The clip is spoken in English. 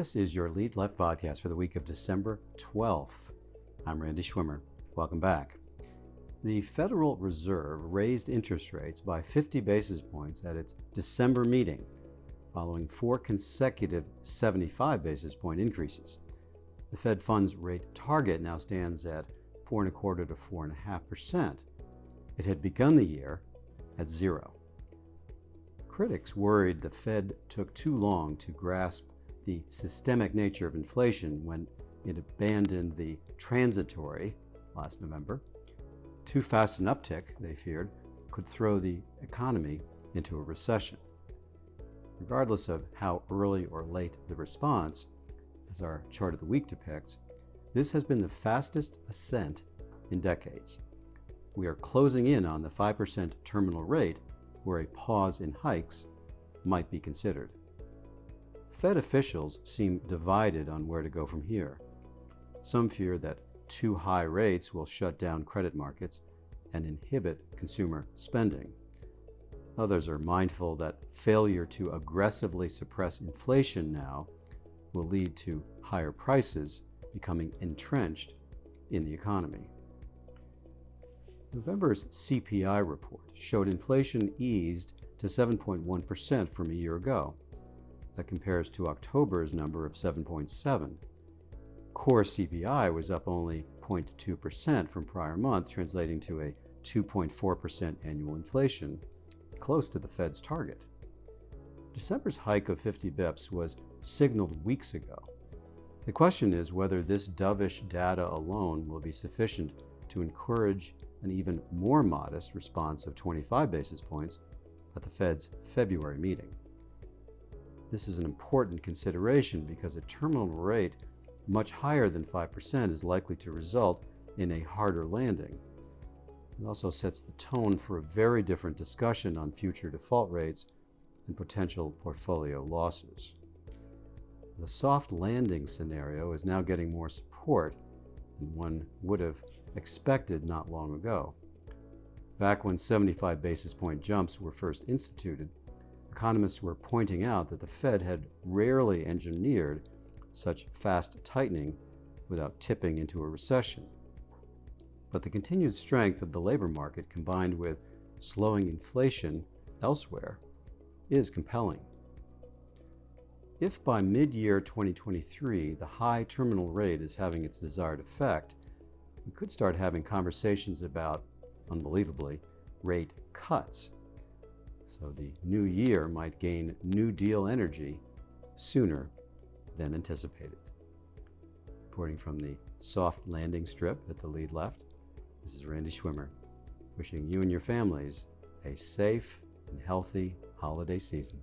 This is your Lead Left podcast for the week of December 12th. I'm Randy Schwimmer. Welcome back. The Federal Reserve raised interest rates by 50 basis points at its December meeting, following 4 consecutive 75 basis point increases. The Fed funds rate target now stands at 4.25% to 4.5%. It had begun the year at 0. Critics worried the Fed took too long to grasp the systemic nature of inflation when it abandoned the transitory last November. Too fast an uptick, they feared, could throw the economy into a recession. Regardless of how early or late the response, as our chart of the week depicts, this has been the fastest ascent in decades. We are closing in on the 5% terminal rate, where a pause in hikes might be considered. Fed officials seem divided on where to go from here. Some fear that too high rates will shut down credit markets and inhibit consumer spending. Others are mindful that failure to aggressively suppress inflation now will lead to higher prices becoming entrenched in the economy. November's CPI report showed inflation eased to 7.1% from a year ago. That compares to October's number of 7.7. Core CPI was up only 0.2% from prior month, translating to a 2.4% annual inflation, close to the Fed's target. December's hike of 50 bips was signaled weeks ago. The question is whether this dovish data alone will be sufficient to encourage an even more modest response of 25 basis points at the Fed's February meeting. This is an important consideration because a terminal rate much higher than 5% is likely to result in a harder landing. It also sets the tone for a very different discussion on future default rates and potential portfolio losses. The soft landing scenario is now getting more support than one would have expected not long ago. Back when 75 basis point jumps were first instituted, economists were pointing out that the Fed had rarely engineered such fast tightening without tipping into a recession. But the continued strength of the labor market combined with slowing inflation elsewhere is compelling. If by mid-year 2023 the high terminal rate is having its desired effect, we could start having conversations about, unbelievably, rate cuts. So the new year might gain New Deal energy sooner than anticipated. Reporting from the soft landing strip at the Lead Left, this is Randy Schwimmer, wishing you and your families a safe and healthy holiday season.